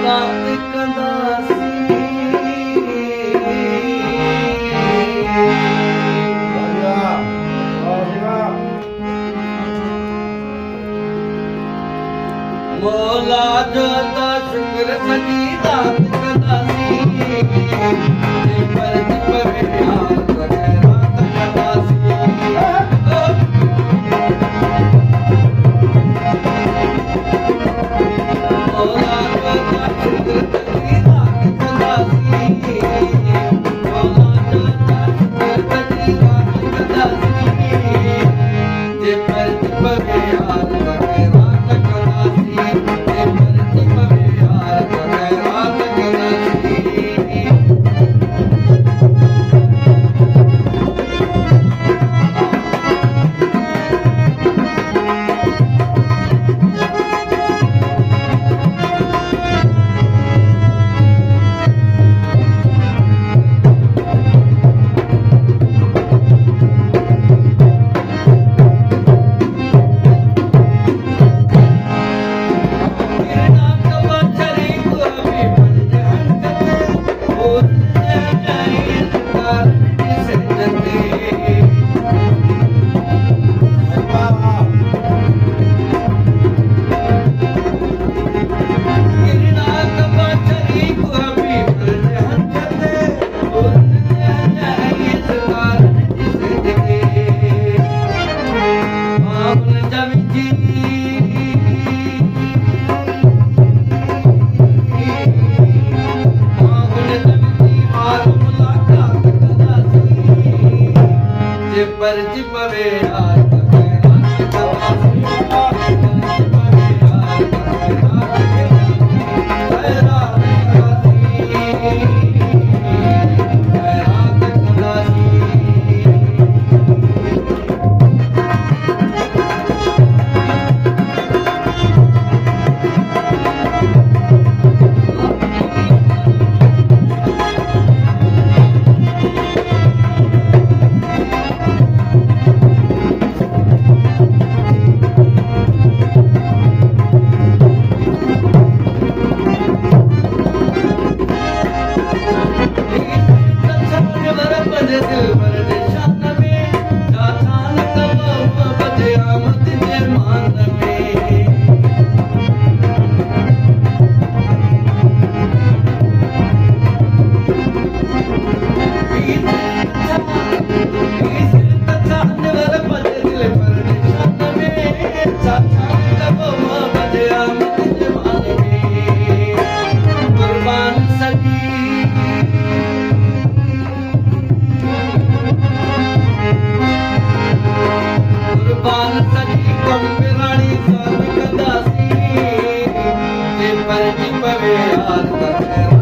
ਰਾਤ ਕੰਦਾ ਸੀ ਮੌਲਾ ਦਾ ਸ਼ੁਕਰ ਸਜੀ ਰਾਤ ਕੰਦਾ ਸੀ ਤੇ ਪਰ ਪਵੇ ਹਾਲ ਕਰੇ ਰਾਤ ਕੰਦਾ ਸੀ ਮੌਲਾ ਦਾ ਸ਼ੁਕਰ ਸਜੀ ਰਾਤ ਕੰਦਾ ਸੀ ਮੌਲਾ ਦਾ ਸ਼ੁਕਰ ਸਜੀ ਰਾਤ ਕੰਦਾ ਸੀ ਤੇ ਪਰ ਪਵੇ ਹਾਲ ਕਰੇ ਰਾਤ ਕੰਦਾ ਸੀ ਤੇ ਪਰ ਪਵੇ ਹਾਲ ਕਰੇ ਰਾਤ ਕੰਦਾ ਸੀ परज पवे हाल करे रात कंदा सी परज पवे हाल करे रात कंदा सी रात कंदा सी पवे हाल करे